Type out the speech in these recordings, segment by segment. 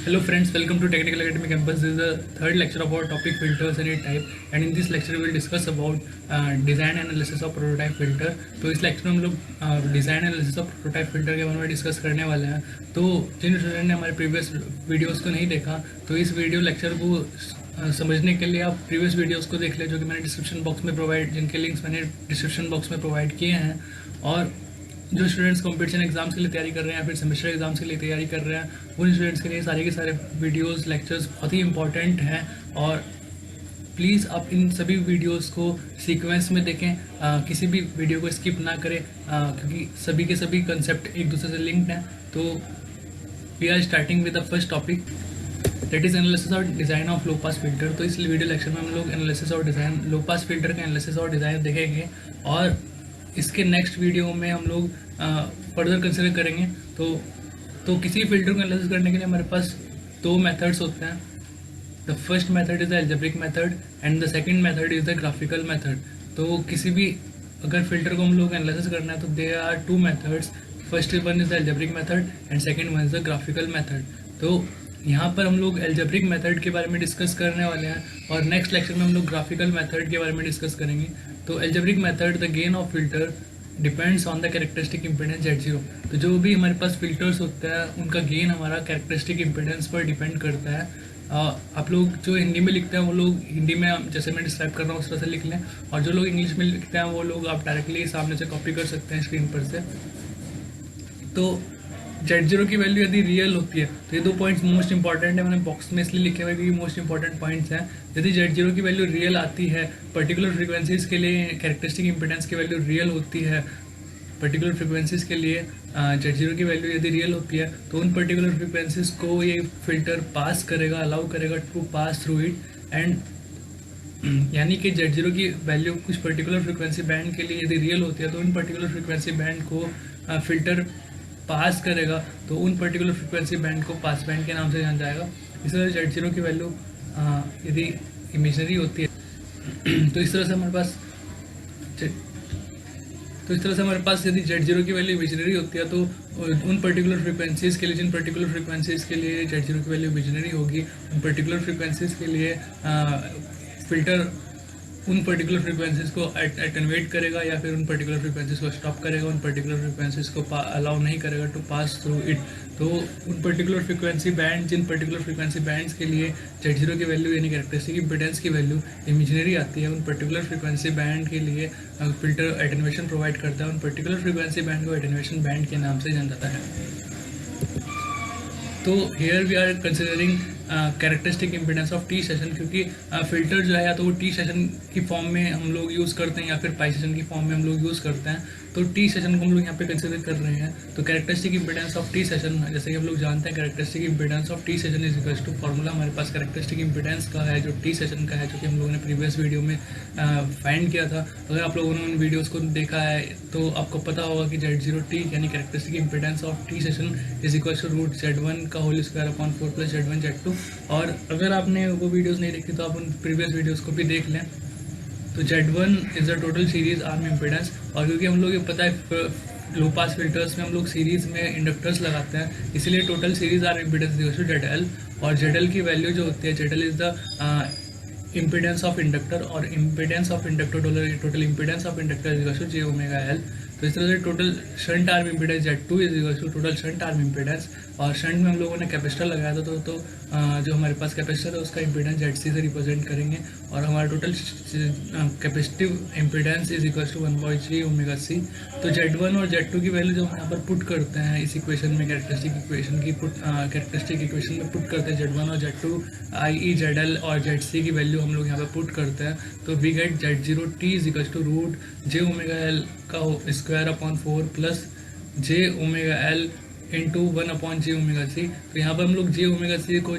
Hello friends, welcome to Technical Academy Campus. This is the third lecture of our topic filters and its type. And in this lecture we will discuss about design analysis of prototype filter. तो इस lecture में हम लोग design analysis of prototype filter के बारे में discuss करने वाले हैं. तो जिन स्टूडेंट ने हमारे प्रीवियस वीडियोस को नहीं देखा तो इस वीडियो लेक्चर को समझने के लिए आप प्रीवियस वीडियोस को देख लें जो कि मैंने डिस्क्रिप्शन बॉक्स में प्रोवाइड जिनके लिंक्स मैंने डिस्क्रिप्शन बॉक्स में प्रोवाइड किए हैं. और जो स्टूडेंट्स कॉम्पिटिशन एग्जाम्स के लिए तैयारी कर रहे हैं या फिर सेमेस्टर एग्जाम्स के लिए तैयारी कर रहे हैं उन स्टूडेंट्स के लिए सारे के सारे वीडियोस लेक्चर्स बहुत ही इंपॉर्टेंट हैं. और प्लीज़ आप इन सभी वीडियोस को सीक्वेंस में देखें, किसी भी वीडियो को स्किप ना करें क्योंकि सभी के सभी कंसेप्ट एक दूसरे से लिंक्ड हैं. तो we are starting with the first topic that is analysis और design of low pass filter. तो इस वीडियो लेक्चर में हम लोग एनालिसिस और डिज़ाइन लो पास फिल्टर का एनालिसिस और डिज़ाइन देखेंगे. और इसके नेक्स्ट वीडियो में हम लोग फर्दर कंसिडर करेंगे. तो किसी फिल्टर को एनालिसिस करने के लिए हमारे पास दो मेथड्स होते हैं. The first method is the algebraic method and the second method is the graphical method. तो किसी भी अगर फिल्टर को हम लोग एनालिसिस करना है तो they are two methods. First one is the algebraic method and second one is the graphical method. तो यहाँ पर हम लोग एल्जेब्रिक मेथड के बारे में डिस्कस करने वाले हैं और नेक्स्ट लेक्चर में हम लोग ग्राफिकल मेथड के बारे में डिस्कस करेंगे. तो algebraic method the gain of filter depends on the characteristic impedance Z0. तो जो भी हमारे पास फिल्टर्स होता है उनका गेन हमारा कैरेक्टरिस्टिक इम्पीडेंस पर डिपेंड करता है. आप लोग जो हिंदी में लिखते हैं वो लोग हिंदी में जैसे मैं डिस्क्राइब कर रहा हूँ उस तरह से लिख लें, और जो लोग इंग्लिश में लिखते हैं वो लोग आप डायरेक्टली सामने से कॉपी कर सकते हैं स्क्रीन पर से. तो Z0 की वैल्यू यदि रियल होती है तो ये दो पॉइंट्स मोस्ट इंपॉर्टेंट है. मैंने बॉक्स में इसलिए लिखे हुए क्योंकि मोस्ट इंपॉर्टेंट पॉइंट्स हैं. यदि Z0 की वैल्यू रियल आती है, पर्टिकुलर फ्रीक्वेंसीज के लिए कैरेक्टरिस्टिक इंपीडेंस की वैल्यू रियल होती है, पर्टिकुलर फ्रीक्वेंसीज के लिए Z0 की वैल्यू यदि रियल होती है तो उन पर्टिकुलर फ्रीक्वेंसीज को ये फिल्टर पास करेगा, अलाउ करेगा to pass through it. And यानी कि Z0 की वैल्यू कुछ पर्टिकुलर फ्रीक्वेंसी बैंड के लिए यदि रियल होती है तो उन पर्टिकुलर फ्रीक्वेंसी बैंड को फिल्टर पास करेगा. तो उन पर्टिकुलर फ्रीक्वेंसी बैंड को पास बैंड के नाम से जाना जाएगा. इस तरह Z0 की वैल्यू यदि इमेजनरी होती है तो इस तरह से हमारे पास यदि Z0 की वैल्यू इमेजनरी होती है तो उन पर्टिकुलर फ्रीक्वेंसीज़ के लिए जिन पर्टिकुलर फ्रीक्वेंसीज़ के लिए Z0 की वैल्यू इमेजनरी होगी उन पर्टिकुलर फ्रीक्वेंसीज़ के लिए फिल्टर उन पर्टिकुलर फ्रीक्वेंसीज को एटेन्यूएट करेगा या फिर उन पर्टिकुलर फ्रीक्वेंसीज को स्टॉप करेगा, उन पर्टिकुलर फ्रीक्वेंसीज को अलाउ नहीं करेगा टू पास थ्रू इट. तो उन पर्टिकुलर फ्रीक्वेंसी बैंड जिन पर्टिकुलर फ्रीक्वेंसी बैंड्स के लिए Z0 की वैल्यू यानी कैरेक्टरिस्टिक इम्पीडेंस की वैल्यू इमेजिनरी आती है उन पर्टिकुलर फ्रीक्वेंसी बैंड के लिए फिल्टर एटेन्यूएशन प्रोवाइड करता है. उन पर्टिकुलर फ्रीक्वेंसी बैंड को एटेन्यूएशन बैंड के नाम से जाना जाता है. तो here we are considering characteristic impedance of T section, क्योंकि फिल्टर जो है या तो वो टी सेशन की फॉर्म में हम लोग यूज़ करते हैं या फिर पाई सेशन की फॉर्म में हम लोग यूज़ करते हैं. तो टी सेशन को हम लोग यहाँ पे कंसिडर कर रहे हैं. तो characteristic impedance of T section जैसे कि हम लोग जानते हैं characteristic impedance of T section is equals to formula हमारे पास कैरेक्टरिस्टिक इम्पीडेंस का है जो टी सेशन का है, जो कि हम लोगों ने प्रीवियस वीडियो में फाइंड किया था. अगर आप लोगों ने उन वीडियोज़ को देखा है तो आपको पता होगा कि Z0T यानी characteristic impedance of T section is equals to root Z1 का whole square upon 4 plus Z1 Z2. और अगर आपने वो वीडियोस नहीं देखी तो आप उन प्रीवियस वीडियोस को भी देख लें. तो Z1 is the total series arm impedance. और क्योंकि हम लोग ये पता है लो पास फिल्टर्स में हम लोग सीरीज में इंडक्टर्स लगाते हैं इसलिए total series arm impedance equals to ZL. और ZL की वैल्यू जो होती है ZL is the impedance of inductor और impedance of inductor total impedance of inductor is equals to J omega L. तो इस तरह से total shunt arm impedance Z2 is equals to total shunt arm impedance. और shunt में हम लोगों ने कैपेसिटर लगाया था तो जो हमारे पास कैपेसिटर है उसका इम्पीडेंस ZC से रिप्रेजेंट करेंगे और हमारा total capacitive impedance is equals to 1/J omega C. तो Z1 और Z2 की वैल्यू जो हम यहाँ पर पुट करते हैं इस इक्वेशन में कैरेक्टरिस्टिक इक्वेशन में पुट करते हैं Z1 और Z2 i.e. ZL और ZC की वैल्यू हम लोग यहाँ पर पुट करते हैं. तो we get Z0T is equals to root J omega L का square upon 4 plus J omega L into 1 upon J omega C. तो यहाँ पर हम लोग J ओमेगा को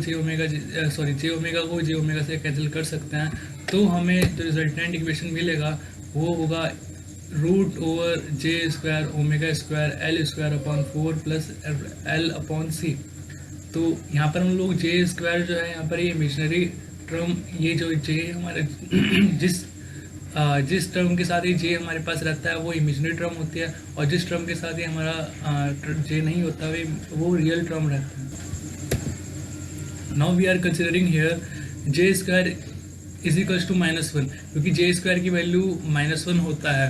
J ओमेगा से कैंसिल कर सकते हैं. तो हमें जो रिजल्टेंट इक्वेशन मिलेगा वो होगा root over J square omega square L square upon 4 plus L upon C. तो यहाँ पर हम लोग J स्क्वायर जो है यहाँ पर ये इमेजनरी टर्म ये जो J हमारे जिस टर्म के साथ ये J हमारे पास रहता है वो इमेजनरी टर्म होती है और जिस टर्म के साथ ये हमारा J नहीं होता वो रियल टर्म रहता है. Now we are considering here J square is equals to -1, क्योंकि जे स्क्वायर की वैल्यू -1 होता है।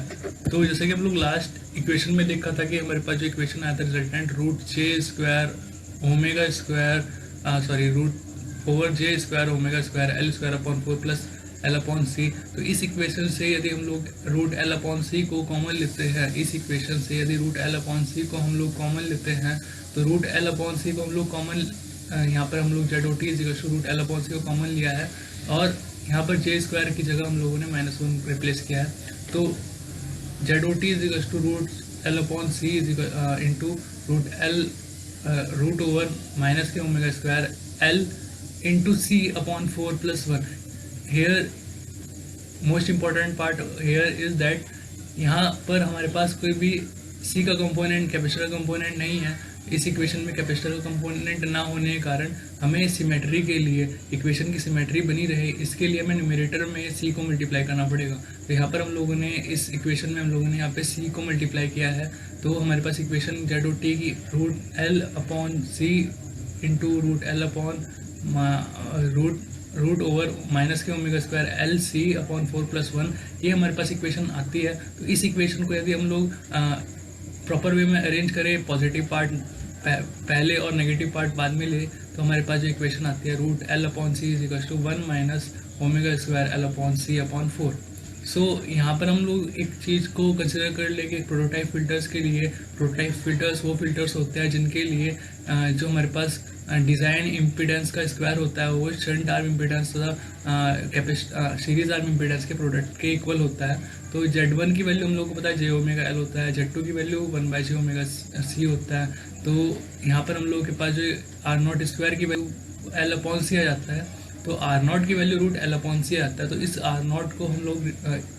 तो जैसे कि हम लोग लास्ट इक्वेशन में देखा था कि हमारे पास जो इक्वेशन आया था resultant root J square omega square root over J square omega square L square upon 4 plus L upon C. तो इस इक्वेशन से यदि हम लोग रूट एल अपॉन सी को कॉमन लेते हैं, इस इक्वेशन से यदि रूट एल अपॉन सी को हम लोग कॉमन लेते हैं, तो रूट एल अपॉन सी को हम लोग कॉमन, यहाँ पर हम लोग Z O T is equal to root L upon C को कॉमन लिया है, और यहाँ पर जे स्क्वायर की जगह हम लोगों ने -1 रिप्लेस किया है। तो Z O T is equal to root L upon C is into root L root over minus K omega square L into C upon 4 plus 1। Here most important part here is that यहाँ पर हमारे पास कोई भी सी का component capacitor का component नहीं है। इस इक्वेशन में कैपेसिटर का कंपोनेंट ना होने के कारण हमें सिमेट्री के लिए, इक्वेशन की सिमेट्री बनी रहे, इसके लिए हमें न्यूमरेटर में सी को मल्टीप्लाई करना पड़ेगा। तो यहाँ पर हम लोगों ने इस इक्वेशन में हम लोगों ने यहाँ पे सी को मल्टीप्लाई किया है। तो हमारे पास इक्वेशन जेड ओ टी की root L upon C into root L upon root over minus K omega square L C upon 4 plus 1, ये हमारे पास इक्वेशन आती है। तो इस इक्वेशन को यदि हम लोग प्रॉपर वे में अरेंज करें, पॉजिटिव पार्ट पहले और नेगेटिव पार्ट बाद में ले, तो हमारे पास जो इक्वेशन आती है root L upon C is equal to 1 minus omega square L upon C upon 4। So यहाँ पर हम लोग एक चीज़ को कंसिडर कर लेंगे प्रोटोटाइप फिल्टर्स के लिए। प्रोटोटाइप फिल्टर्स वो फिल्टर्स होते हैं जिनके लिए जो हमारे पास डिज़ाइन इम्पीडेंस का स्क्वायर होता है वो शंट आर्म इम्पीडेंस तथा सीरीज आर्म इम्पीडेंस के प्रोडक्ट के इक्वल होता है। तो Z1 की वैल्यू हम लोग को पता है जे ओमेगा एल होता है, Z2 की वैल्यू 1/j ओमेगा सी होता है। तो यहाँ पर हम लोगों के पास जो आर नॉट स्क्वायर की वैल्यू एल अपॉन सी आ जाता है, तो आर नॉट की वैल्यू रूट एल अपॉन सी आता है। तो इस आर नॉट को हम लोग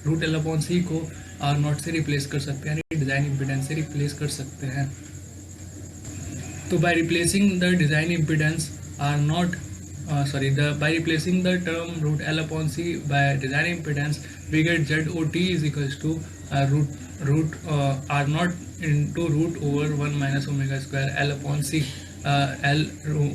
रूट एल अपॉन सी को आर नॉट से रिप्लेस कर सकते हैं, यानी डिज़ाइन इम्पीडेंस से रिप्लेस कर सकते हैं। तो by replacing the design impedance R naught by replacing the term root L upon C by design impedance, we get ZOT is equals to root R naught into root over 1 minus omega square L upon C L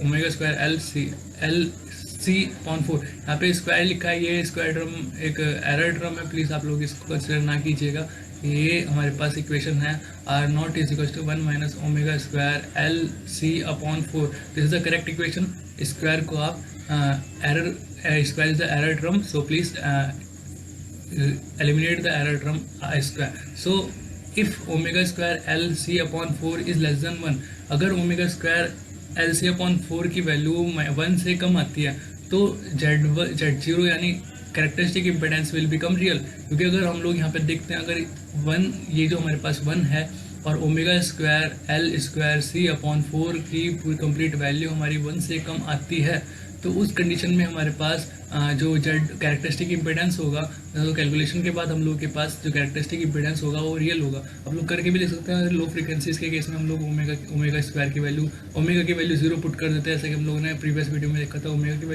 omega square L C upon 4। यहाँ पे square लिखा है, ये square term एक error term है, please आप लोग इसको कंसिडर ना कीजिएगा। ये हमारे पास इक्वेशन है R not is equal to 1 minus omega square L C upon 4। This is the correct equation. Square को आप error square is the error term, so please eliminate the error term square. So if omega square L C upon 4 is less than 1, अगर omega square L C upon 4 की value 1 से कम आती है तो Z0 यानी characteristic impedance will become real. क्योंकि अगर हम लोग यहाँ पे देखते हैं, अगर 1 ये जो हमारे पास 1 है और ओमेगा स्क्वायर एल स्क्वायर सी अपॉन 4 की पूरी कंप्लीट वैल्यू हमारी 1 से कम आती है, तो उस कंडीशन में हमारे पास जो जेड कैरेक्टरिस्टिक इम्पीडेंस होगा, तो कैलकुलेशन के बाद हम लोग के पास जो कैरेक्टरिस्टिक इम्पीडेंस होगा वो रियल होगा। आप लोग करके भी देख सकते हैं। लो फ्रीक्वेंसीज के केस में हम लोग ओमेगा स्क्वायर की वैल्यू, ओमेगा की वैल्यू 0 पुट कर देते हैं, जैसे कि हम लोगों ने प्रीवियस वीडियो में देखा था। ओमेगा की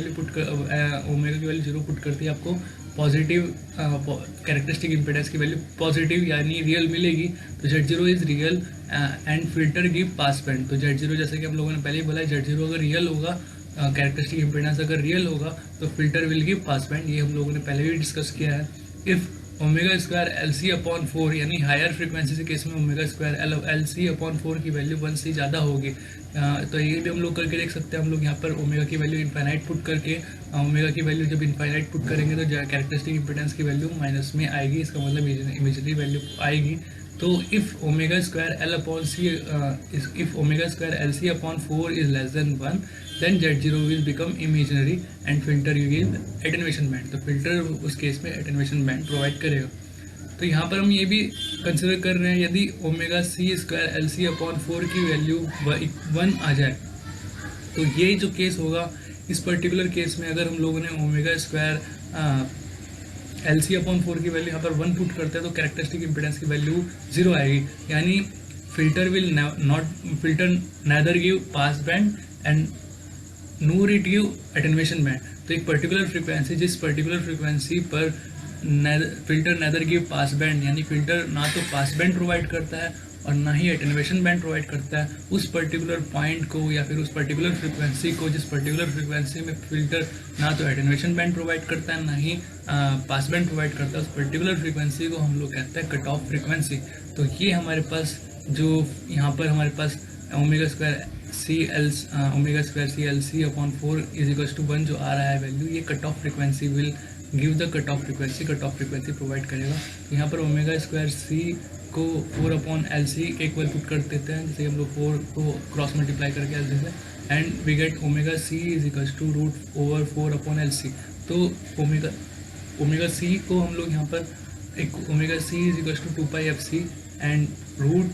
वैल्यू 0 पुट करती है, आपको पॉजिटिव कैरेक्टरिस्टिक इम्पीडेंस की वैल्यू पॉजिटिव यानी रियल मिलेगी। तो Z0 is real and filter give pass band. तो Z0 जैसे कि हम लोगों ने पहले ही बोला है, Z0 अगर रियल होगा, कैरेक्टरिस्टिक इम्पीडेंस अगर रियल होगा तो filter will give pass band. ये हम लोगों ने पहले भी डिस्कस किया है। If omega square L C upon 4 यानी हायर फ्रिक्वेंसी के केस में omega square L C upon 4 की वैल्यू 1 से ज़्यादा होगी, तो ये भी हम लोग करके देख सकते हैं। हम लोग यहाँ पर ओमेगा की वैल्यू इनफाइनाइट पुट करके, ओमेगा की वैल्यू जब इनफाइनाइट पुट करेंगे तो कैरेक्टरिस्टिक इम्पीडेंस की वैल्यू माइनस में आएगी, इसका मतलब इमेजिनरी वैल्यू आएगी। तो if omega square L upon C if omega square L C upon 4 is less than 1, then Z0 will become imaginary and filter give attenuation band. तो filter उस केस में एटेन्यूएशन बैंड प्रोवाइड करेगा। तो यहाँ पर हम ये भी कंसिडर कर रहे हैं, यदि omega C square L C upon 4 की वैल्यू 1 आ जाए, तो ये जो केस होगा, इस पर्टिकुलर केस में अगर हम लोगों ने omega square L C upon 4 की वैल्यू यहाँ पर 1 पुट करते हैं तो कैरेक्टरिस्टिक इम्पीडेंस की वैल्यू 0 आएगी, यानी filter will neither give pass band and Noor it give attenuation band. तो एक पर्टिकुलर फ्रिक्वेंसी, जिस पर्टिकुलर फ्रिक्वेंसी पर filter neither give pass band, यानी फिल्टर ना तो पास बैंड प्रोवाइड करता है और ना ही एटेन्यूएशन बैंड प्रोवाइड करता है। उस पर्टिकुलर पॉइंट को या फिर उस पर्टिकुलर फ्रिक्वेंसी को, जिस पर्टिकुलर फ्रिक्वेंसी में फिल्टर ना तो एटेन्यूएशन बैंड प्रोवाइड करता है ना ही पास बैंड प्रोवाइड करता है, उस पर्टिकुलर फ्रिक्वेंसी को हम लोग कहते हैं कट ऑफ फ्रिक्वेंसी। तो ये हमारे पास जो यहाँ पर हमारे पास omega square C L C upon 4 is equals to 1 जो आ रहा है वैल्यू, ये cut off frequency will give the cut off frequency provide करेगा। तो यहाँ पर ओमेगा स्क्वायर सी को 4 अपॉन एल सी एक बार पुट कर देते हैं, जैसे हम लोग 4 को क्रॉस मल्टीप्लाई करके एल से, and we get omega C is equals to root over 4 upon L C. तो ओमेगा सी को हम लोग यहाँ पर एक omega C is equals to 2 pi F C and root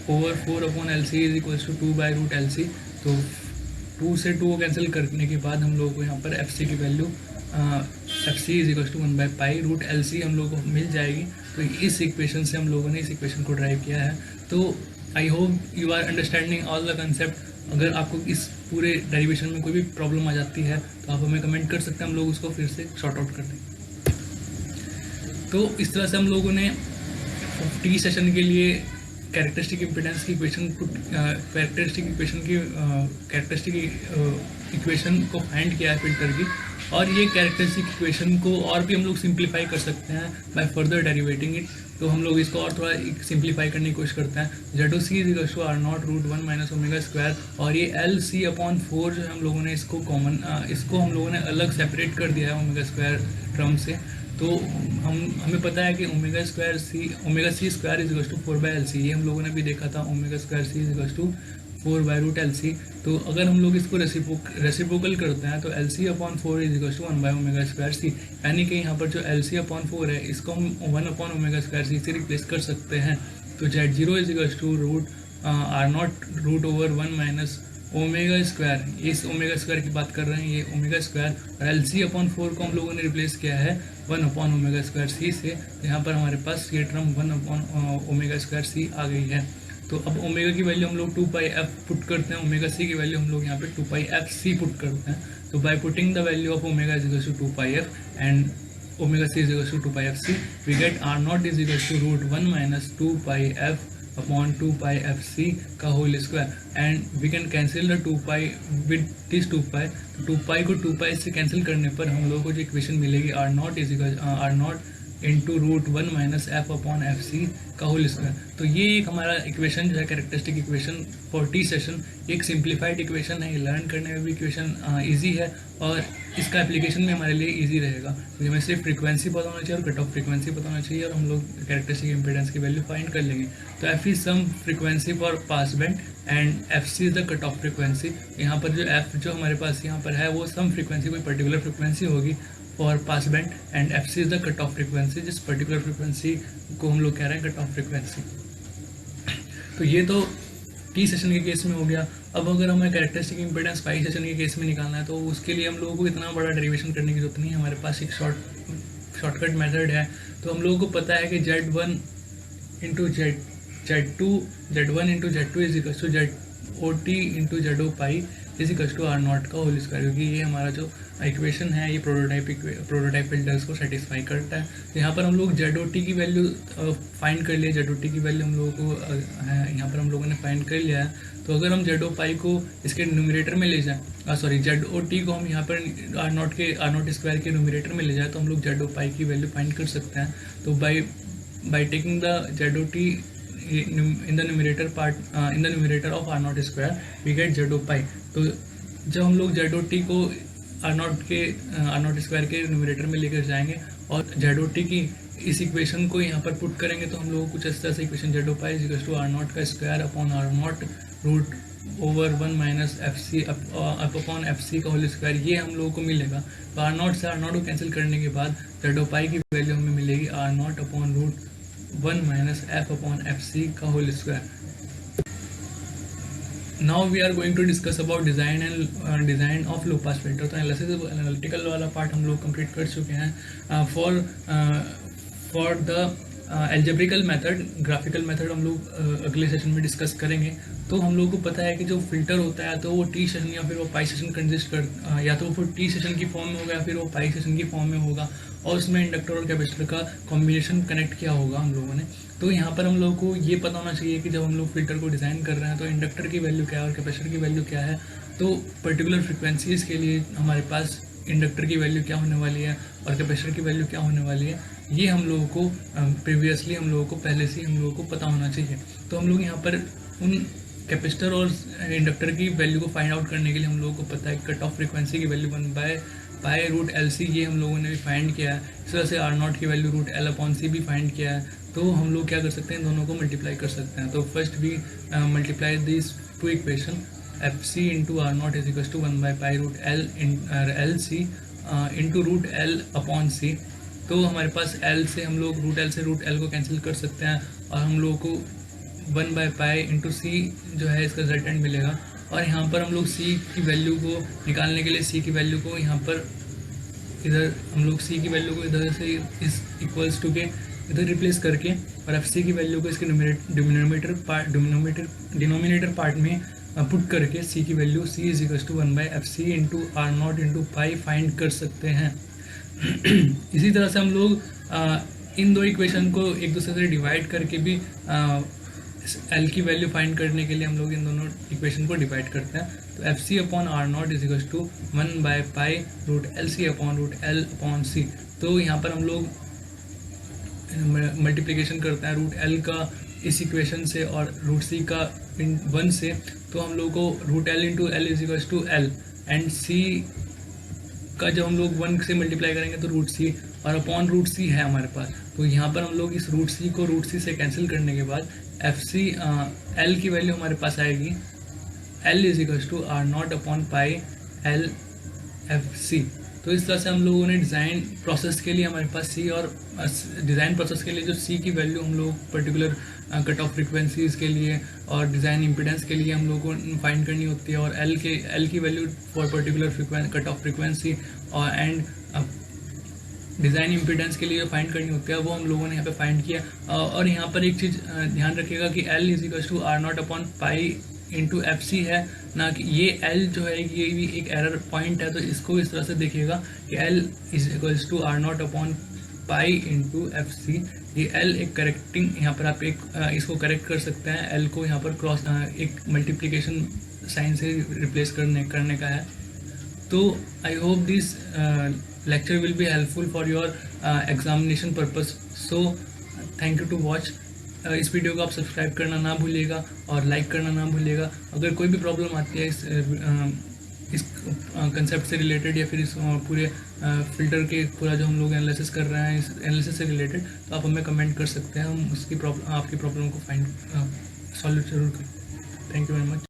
over 4 upon L C is equals to 2 by root L C. तो 2 से 2 cancel करने के बाद हम लोगों को यहाँ पर एफ सी की value F C is equals to 1 by pi root L C हम लोगों को मिल जाएगी। तो इस इक्वेशन से हम लोगों ने इस इक्वेशन को ड्राइव किया है। तो I hope you are understanding all the concept. अगर आपको इस पूरे डेरिवेशन में कोई भी प्रॉब्लम आ जाती है तो आप हमें कमेंट कर सकते हैं, हम लोग उसको फिर से शॉर्ट आउट कर देंगे। तो इस तरह से हम लोगों ने टी सेशन के लिए कैरेक्टरिस्टिक इम्पिडेंस की इक्वेशन इक्वेशन को फाइंड किया है फिल्टर की, और ये कैरेक्टरिस्टिक इक्वेशन को और भी हम लोग सिंप्लीफाई कर सकते हैं बाय फर्दर डेरिवेटिंग इट। तो हम लोग इसको और थोड़ा सिंप्लीफाई करने की कोशिश करते हैं। Z O C is equal to R naught root 1 minus omega square, और ये एल सी अपॉन 4 जो हम लोगों ने इसको इसको हम लोगों ने अलग सेपरेट कर दिया है ओमेगा स्क्वायर टर्म से। तो हमें पता है कि omega C square is equal to 4 by L C, ये हम लोगों ने भी देखा था, omega square C is equal to 4 by root L C. तो अगर हम लोग इसको रेसिप्रोकल करते हैं तो L C upon 4 is equal to 1 by omega square C, यानी कि यहाँ पर जो एल सी अपॉन 4 है इसको हम 1 अपॉन ओमेगा स्क्वायर सी से रिप्लेस कर सकते हैं। तो Z zero is equal to root R naught root over 1 minus omega square, इस ओमेगा स्क्वायर की बात कर रहे हैं, ये ओमेगा स्क्वायर, और एल सी अपॉन 4 को हम लोगों ने रिप्लेस किया है 1 अपॉन ओमेगा स्क्वायर सी से। तो यहाँ पर हमारे पास ये टर्म 1 अपॉन ओमेगा स्क्वायर सी आ गई है। तो अब ओमेगा की वैल्यू हम लोग 2 पाई एफ पुट करते हैं, ओमेगा सी की वैल्यू हम लोग यहाँ पे 2 पाई एफ सी पुट करते हैं। तो by putting the value of omega is equal to 2 pi F and omega C is equal to 2 pi F C, we get R not is equal to root 1 minus 2 pi F upon 2 pi F C का whole square, and we can cancel the 2 pi with this 2 pi. तो 2 पाई को 2 पाई से cancel करने पर हम लोगों को जो इक्वेशन मिलेगी R not is equal R naught into root 1 minus F upon F C का होल स्क्वायर। तो ये एक हमारा इक्वेशन जो है characteristic equation for T session, एक सिंप्लीफाइड इक्वेशन है, ये लर्न करने में भी इक्वेशन ईजी है और इसका एप्लीकेशन में हमारे लिए ईजी रहेगा, क्योंकि हमें सिर्फ फ्रीक्वेंसी पता होना चाहिए और कट ऑफ फ्रीक्वेंसी पता होना चाहिए और हम लोग कैरेक्टरिस्टिक इम्पिडेंस की वैल्यू फाइंड कर लेंगे। तो F is some frequency for pass band and F C is the cut off frequency. यहाँ पर जो एफ जो हमारे पास यहाँ पर है वो सम फ्रीक्वेंसी, कोई पर्टिकुलर फ्रीक्वेंसी होगी for pass band, and F C is the cut off frequency, जिस पर्टिकुलर फ्रीक्वेंसी को हम लोग कह रहे हैं कट ऑफ फ्रीक्वेंसी। तो ये तो टी सेशन के केस में हो गया। अब अगर हमें कैरेक्टरिस्टिक इम्पिडेंस पाई सेशन के केस में निकालना है तो उसके लिए हम लोगों को इतना बड़ा डेरिवेशन करने की जरूरत नहीं है, हमारे पास एक शॉर्टकट मेथड है। तो हम लोगों को पता है कि Z1 into Z1 into Z2 is equal to ZOT into ZO pi is equal to R naught का होल स्क्वायर, क्योंकि ये हमारा जो इक्वेशन है ये प्रोटोटाइप फिल्टर्स को सेटिस्फाई करता है। तो यहाँ पर हम लोग ZOT की वैल्यू फाइंड कर लिए, ZOT की वैल्यू हम लोगों को यहाँ पर हम लोगों ने फाइंड कर लिया है। तो अगर हम ZO पाई को इसके न्यूमरेटर में ले जाएँ, ZOT को हम यहाँ पर आर नॉट स्क्वायर के न्यूमरेटर में ले जाए तो हम लोग ZO पाई की वैल्यू फाइंड कर सकते हैं। तो by taking the ZOT in the numerator of R naught square we get ZO पाई। तो जब हम लोग ZOT को R naught स्क्वायर के न्यूमरेटर में लेकर जाएंगे और ZOT की इस इक्वेशन को यहाँ पर पुट करेंगे तो हम लोग कुछ इस तरह से equation ZO pi is equal to R naught का square upon R naught root over 1 minus F C upon F C का होल स्क्वायर, ये हम लोगों को मिलेगा। तो R naught से R naught को कैंसिल करने के बाद ZO पाई की वैल्यू हमें मिलेगी R naught upon root 1 minus f upon fc का whole square। Now we are going to discuss about design of low pass filter। तो एनालिटिकल वाला पार्ट हम लोग कंप्लीट कर चुके हैं। For the algebraical method, graphical method हम लोग अगले सेशन में डिस्कस करेंगे। तो हम लोगों को पता है कि जो फिल्टर होता है तो वो टी सेशन या फिर वो पाई सेशन कंसिस्ट कर या तो वो फिर टी सेशन की फॉर्म में होगा या फिर वो पाई सेशन की फॉर्म में होगा, और उसमें इंडक्टर और कैपेसिटर का कॉम्बिनेशन कनेक्ट किया होगा हम लोगों ने। तो यहाँ पर हम लोगों को ये पता होना चाहिए कि जब हम लोग फिल्टर को डिज़ाइन कर रहे हैं तो इंडक्टर की वैल्यू क्या है और कैपेसिटर की वैल्यू क्या है। तो पर्टिकुलर फ्रिक्वेंसीज़ के लिए हमारे पास इंडक्टर की वैल्यू क्या होने वाली है और कैपेसिटर की वैल्यू क्या होने वाली है, ये हम लोगों को प्रीवियसली हम लोगों को पहले से हम लोगों को पता होना चाहिए। तो हम लोग यहाँ पर उन कैपेसिटर और इंडक्टर की वैल्यू को फाइंड आउट करने के लिए हम लोगों को पता है कट ऑफ फ्रिक्वेंसी की वैल्यू 1/√LC ये हम लोगों ने भी फाइंड किया है। इस तरह से R0 की वैल्यू √L/C भी फाइंड किया है। तो हम लोग क्या कर सकते हैं, दोनों को मल्टीप्लाई कर सकते हैं। तो first we multiply this two equation FC into R0 is equal to 1/π√LC into √L/C। तो हमारे पास L से हम लोग √L से √L को कैंसिल कर सकते हैं और हम लोगों को 1/π इंटू C जो है इसका रिजल्टेंट मिलेगा। और यहाँ पर हम लोग C की वैल्यू को निकालने के लिए C की वैल्यू को यहाँ पर इधर हम लोग C की वैल्यू को इधर से इस इक्वल्स टू के इधर रिप्लेस करके और FC की वैल्यू को इसके डिनोमिनेटर पार्ट में पुट करके C की value C is equal to 1/FC into R0 into pi find कर सकते हैं। इसी तरह से हम लोग इन दो इक्वेशन को एक दूसरे से डिवाइड करके भी L की वैल्यू फाइंड करने के लिए हम लोग इन दोनों इक्वेशन को डिवाइड करते हैं। तो FC/R0 is equal to 1/π√LC/√L/C। तो यहाँ पर हम लोग मल्टीप्लिकेशन करते हैं √L का इस इक्वेशन से और √C का 1 से। तो हम लोग को √L into L is equal to L and C का जब हम लोग 1 से मल्टीप्लाई करेंगे तो √C और अपॉन √C है हमारे पास। तो यहाँ पर हम लोग इस √C को √C से कैंसिल करने के बाद L की वैल्यू हमारे पास आएगी L is equal to R0/π/LFC। तो इस तरह से हम लोगों ने डिज़ाइन प्रोसेस के लिए हमारे पास C और डिज़ाइन प्रोसेस के लिए जो C की वैल्यू हम लोग पर्टिकुलर कट ऑफ फ्रिक्वेंसीज़ के लिए और डिज़ाइन इम्पिडेंस के लिए हम लोगों को फाइंड करनी होती है, और L की value for particular cut off frequency और एंड डिज़ाइन इम्पिडेंस के लिए फाइंड करनी होती है, वो हम लोगों ने यहाँ पे फाइंड किया। और यहाँ पर एक चीज़ ध्यान रखिएगा कि L is equal to R0/π into FC है, ना कि ये L जो है ये भी एक एरर पॉइंट है। तो इसको इस तरह से देखिएगा कि L is equal to R0/π into FC। ये L एक करेक्टिंग, यहाँ पर आप एक इसको करेक्ट कर सकते हैं। L को यहाँ पर क्रॉस एक मल्टीप्लिकेशन साइन से रिप्लेस करने का है। तो I hope this lecture will be helpful for your examination purpose. So thank you to watch. इस वीडियो को आप सब्सक्राइब करना ना भूलिएगा और लाइक करना ना भूलिएगा। अगर कोई भी प्रॉब्लम आती है इस कंसेप्ट से रिलेटेड या फिर इस पूरे फिल्टर के पूरा जो हम लोग एनालिसिस कर रहे हैं इस एनालिसिस से रिलेटेड, तो आप हमें कमेंट कर सकते हैं। हम उसकी आपकी प्रॉब्लम को फाइंड सॉल्व जरूर करें। Thank you very much.